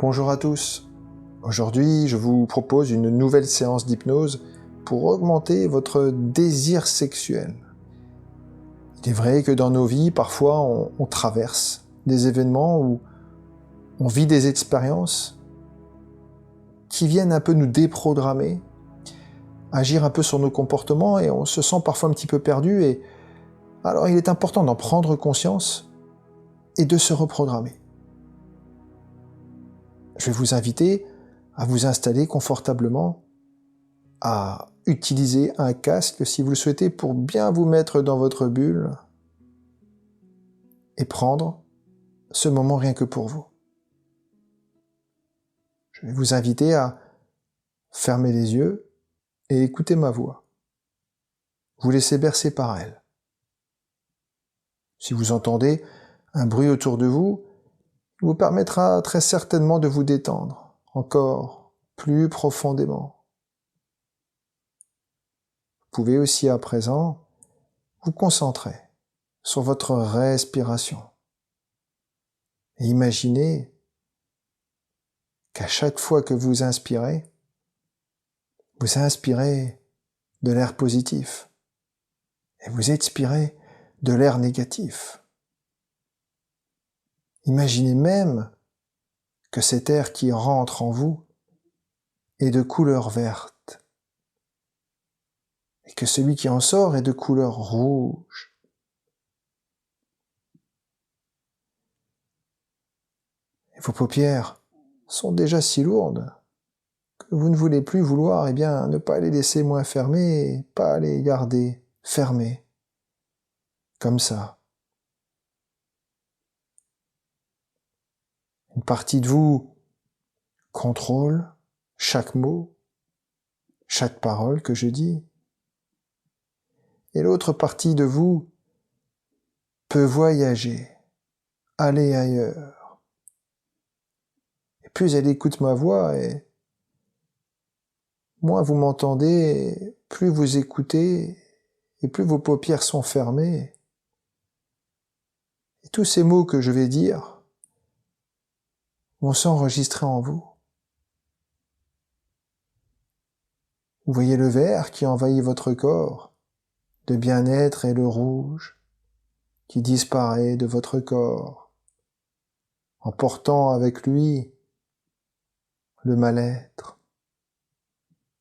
Bonjour à tous. Aujourd'hui, je vous propose une nouvelle séance d'hypnose pour augmenter votre désir sexuel. Il est vrai que dans nos vies, parfois, on traverse des événements où on vit des expériences qui viennent un peu nous déprogrammer, agir un peu sur nos comportements et on se sent parfois un petit peu perdu. Et alors, il est important d'en prendre conscience et de se reprogrammer. Je vais vous inviter à vous installer confortablement, à utiliser un casque si vous le souhaitez pour bien vous mettre dans votre bulle et prendre ce moment rien que pour vous. Je vais vous inviter à fermer les yeux et écouter ma voix. Vous laissez bercer par elle. Si vous entendez un bruit autour de vous, il vous permettra très certainement de vous détendre encore plus profondément. Vous pouvez aussi à présent vous concentrer sur votre respiration et imaginez qu'à chaque fois que vous inspirez de l'air positif et vous expirez de l'air négatif. Imaginez même que cet air qui rentre en vous est de couleur verte et que celui qui en sort est de couleur rouge. Et vos paupières sont déjà si lourdes que vous ne voulez plus ne pas les laisser moins fermées et pas les garder fermées. Comme ça. Une partie de vous contrôle chaque mot, chaque parole que je dis. Et l'autre partie de vous peut voyager, aller ailleurs. Et plus elle écoute ma voix et moins vous m'entendez, plus vous écoutez et plus vos paupières sont fermées. Et tous ces mots que je vais dire vont s'enregistrer en vous. Vous voyez le vert qui envahit votre corps, de bien-être et le rouge qui disparaît de votre corps, emportant avec lui le mal-être,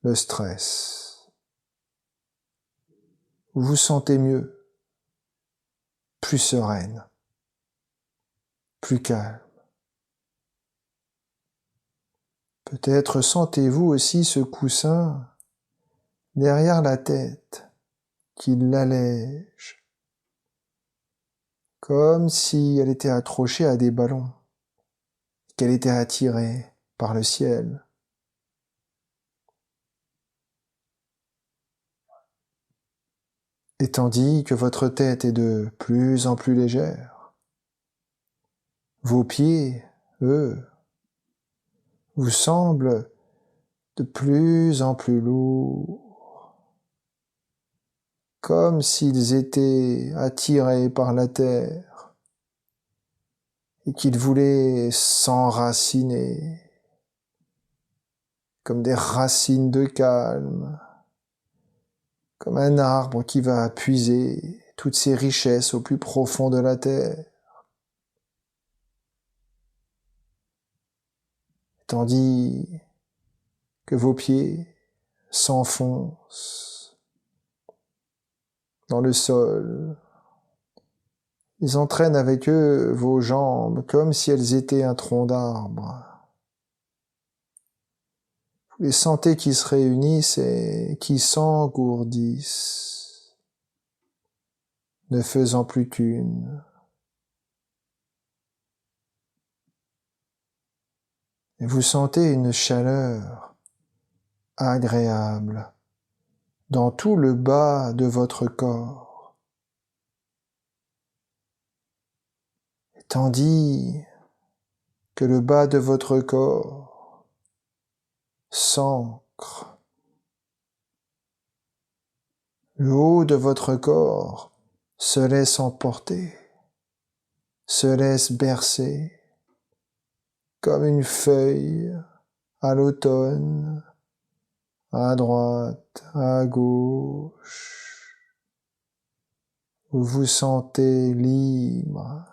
le stress. Vous vous sentez mieux, plus sereine, plus calme. Peut-être sentez-vous aussi ce coussin derrière la tête qui l'allège, comme si elle était accrochée à des ballons, qu'elle était attirée par le ciel. Et tandis que votre tête est de plus en plus légère, vos pieds, eux, vous semblent de plus en plus lourds, comme s'ils étaient attirés par la terre et qu'ils voulaient s'enraciner comme des racines de calme, comme un arbre qui va puiser toutes ses richesses au plus profond de la terre. Tandis que vos pieds s'enfoncent dans le sol, ils entraînent avec eux vos jambes comme si elles étaient un tronc d'arbre. Vous les sentez qui se réunissent et qui s'engourdissent, ne faisant plus qu'une. Et vous sentez une chaleur agréable dans tout le bas de votre corps. Et tandis que le bas de votre corps s'ancre, le haut de votre corps se laisse emporter, se laisse bercer comme une feuille à l'automne, à droite, à gauche. Vous vous sentez libre,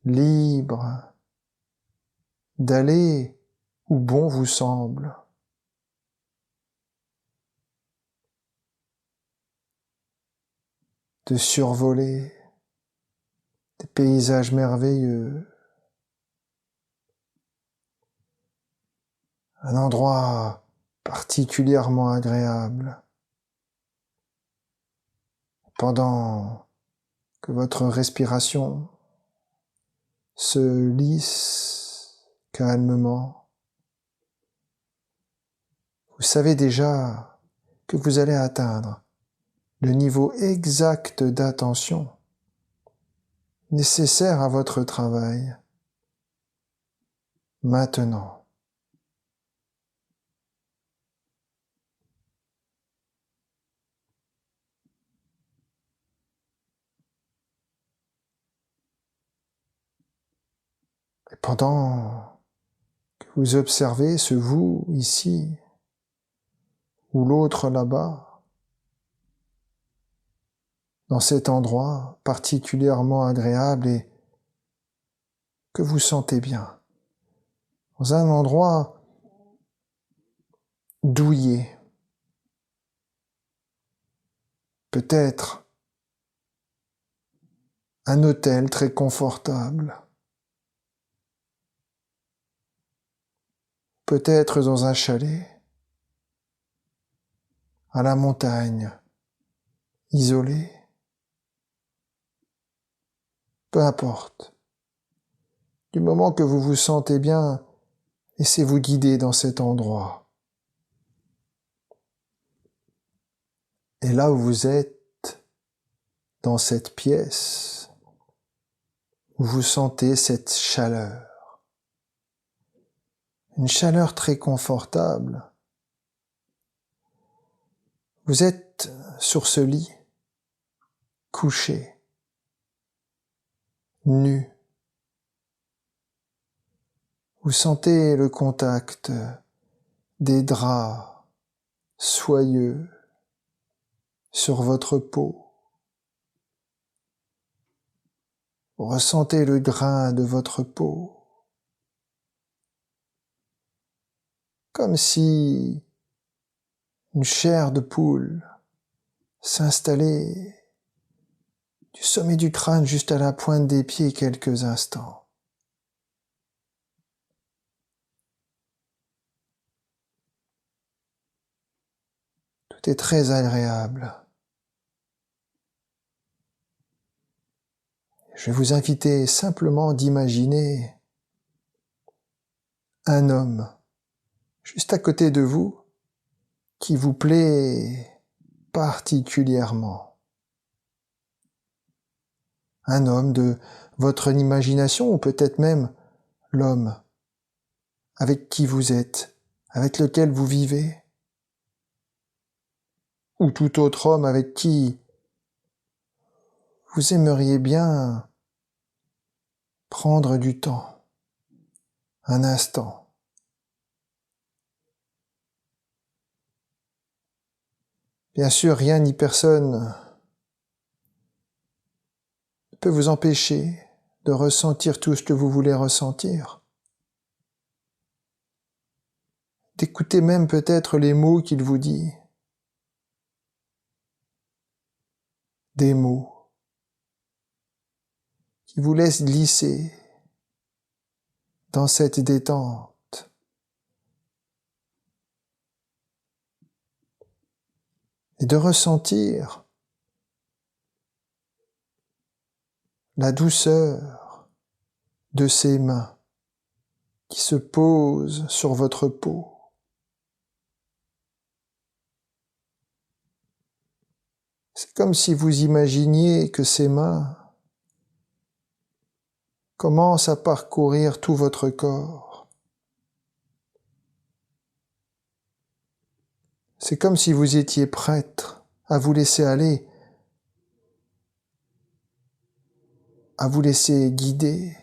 libre d'aller où bon vous semble. De survoler des paysages merveilleux, un endroit particulièrement agréable, pendant que votre respiration se lisse calmement. Vous savez déjà que vous allez atteindre le niveau exact d'attention nécessaire à votre travail maintenant. Et pendant que vous observez ce vous ici ou l'autre là-bas, dans cet endroit particulièrement agréable et que vous sentez bien, dans un endroit douillet, peut-être un hôtel très confortable, peut-être dans un chalet, à la montagne, isolé, peu importe. Du moment que vous vous sentez bien, laissez-vous guider dans cet endroit. Et là où vous êtes, dans cette pièce, où vous sentez cette chaleur, une chaleur très confortable, vous êtes sur ce lit, couché, nu. Vous sentez le contact des draps soyeux sur votre peau. Vous ressentez le grain de votre peau, comme si une chair de poule s'installait du sommet du crâne juste à la pointe des pieds quelques instants. Tout est très agréable. Je vais vous inviter simplement d'imaginer un homme juste à côté de vous qui vous plaît particulièrement. Un homme de votre imagination ou peut-être même l'homme avec qui vous êtes, avec lequel vous vivez, ou tout autre homme avec qui vous aimeriez bien prendre du temps, un instant. Bien sûr, rien ni personne ne peut vous empêcher de ressentir tout ce que vous voulez ressentir, d'écouter même peut-être les mots qu'il vous dit, des mots qui vous laissent glisser dans cette détente. Et de ressentir la douceur de ses mains qui se posent sur votre peau. C'est comme si vous imaginiez que ces mains commencent à parcourir tout votre corps. C'est comme si vous étiez prête à vous laisser aller à vous laisser guider.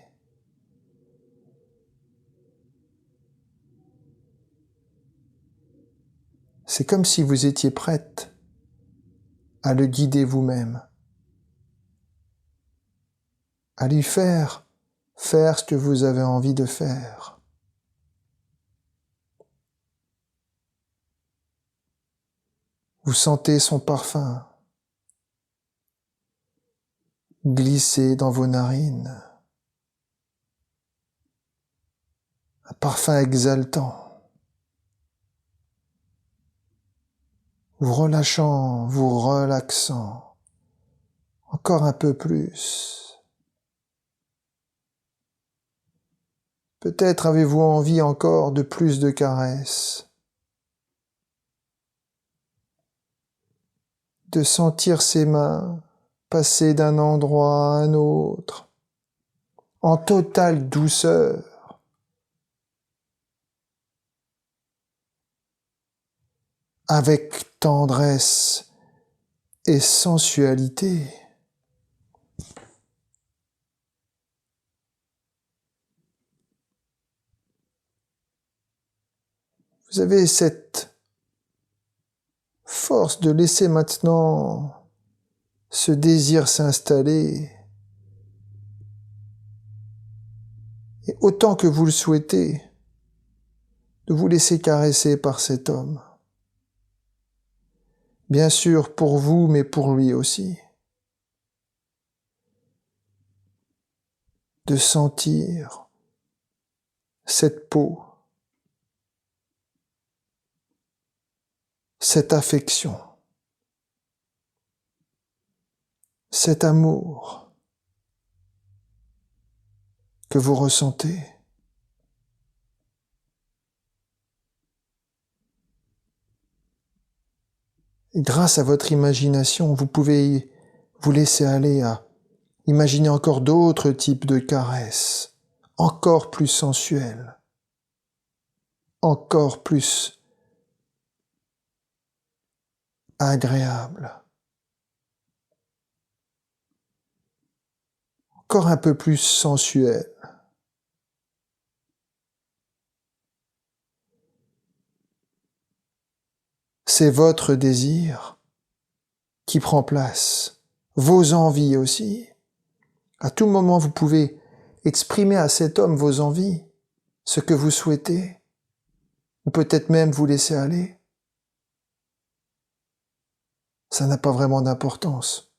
C'est comme si vous étiez prête à le guider vous-même, à lui faire ce que vous avez envie de faire. Vous sentez son parfum glisser dans vos narines, un parfum exaltant, vous relâchant, vous relaxant, encore un peu plus. Peut-être avez-vous envie encore de plus de caresses, de sentir ses mains passer d'un endroit à un autre, en totale douceur, avec tendresse et sensualité. Vous avez cette force de laisser maintenant ce désir s'installer, et autant que vous le souhaitez, de vous laisser caresser par cet homme. Bien sûr pour vous, mais pour lui aussi. De sentir cette peau, cette affection, cet amour que vous ressentez. Et grâce à votre imagination, vous pouvez vous laisser aller à imaginer encore d'autres types de caresses, encore plus sensuelles, encore plus agréables, encore un peu plus sensuelles. C'est votre désir qui prend place, vos envies aussi. À tout moment, vous pouvez exprimer à cet homme vos envies, ce que vous souhaitez, ou peut-être même vous laisser aller. Ça n'a pas vraiment d'importance.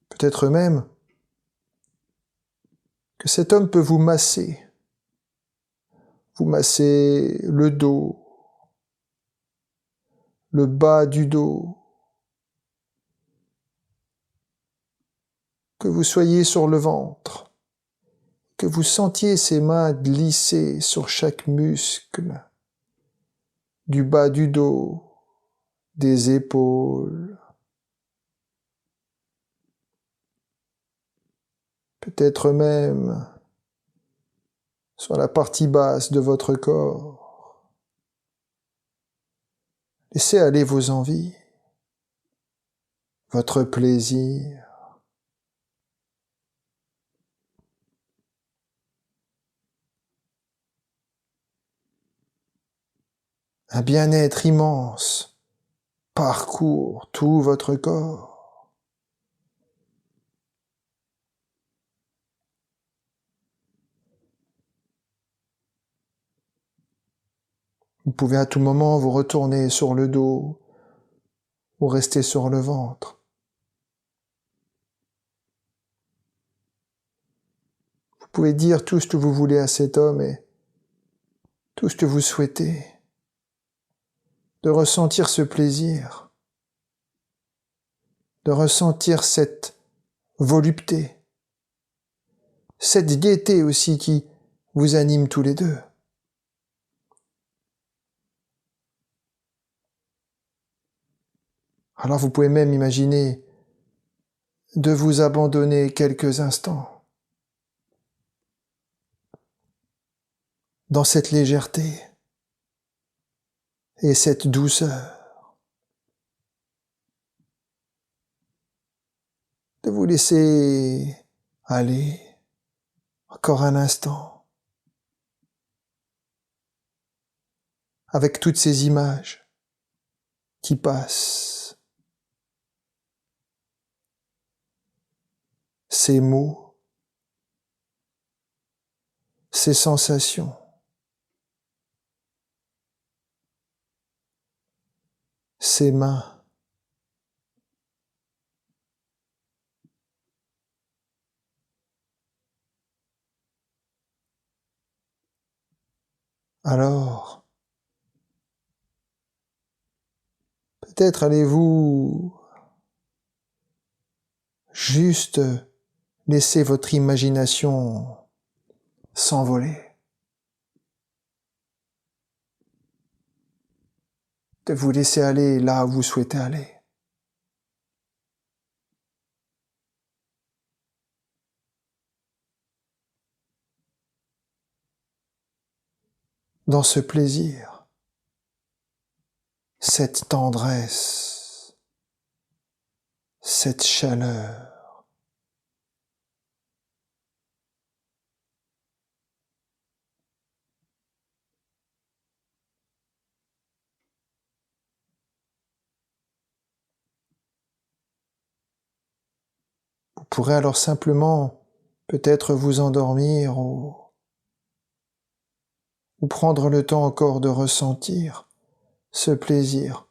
Peut-être même que cet homme peut vous masser le dos, le bas du dos, que vous soyez sur le ventre, que vous sentiez ses mains glisser sur chaque muscle, du bas du dos, des épaules, peut-être même sur la partie basse de votre corps. Laissez aller vos envies, votre plaisir. Un bien-être immense parcourt tout votre corps. Vous pouvez à tout moment vous retourner sur le dos ou rester sur le ventre. Vous pouvez dire tout ce que vous voulez à cet homme et tout ce que vous souhaitez, de ressentir ce plaisir, de ressentir cette volupté, cette gaieté aussi qui vous anime tous les deux. Alors vous pouvez même imaginer de vous abandonner quelques instants dans cette légèreté et cette douceur. de vous laisser aller encore un instant avec toutes ces images qui passent, ces mots, ces sensations, ces mains. Alors, peut-être allez-vous juste laisser votre imagination s'envoler, de vous laisser aller là où vous souhaitez aller. Dans ce plaisir, cette tendresse, cette chaleur. Vous pourrez alors simplement peut-être vous endormir ou prendre le temps encore de ressentir ce plaisir,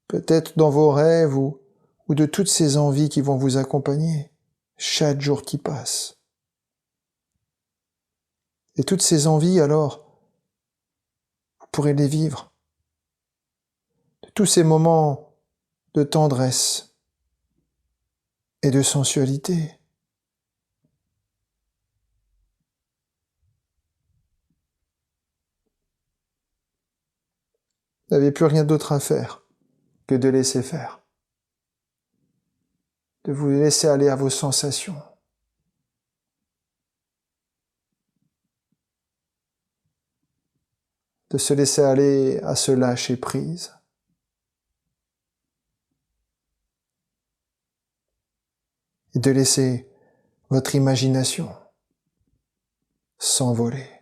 peut-être dans vos rêves ou de toutes ces envies qui vont vous accompagner chaque jour qui passe. Et toutes ces envies, alors, vous pourrez les vivre. De tous ces moments de tendresse et de sensualité. Vous n'avez plus rien d'autre à faire que de laisser faire. De vous laisser aller à vos sensations. De se laisser aller à se lâcher prise. Et de laisser votre imagination s'envoler.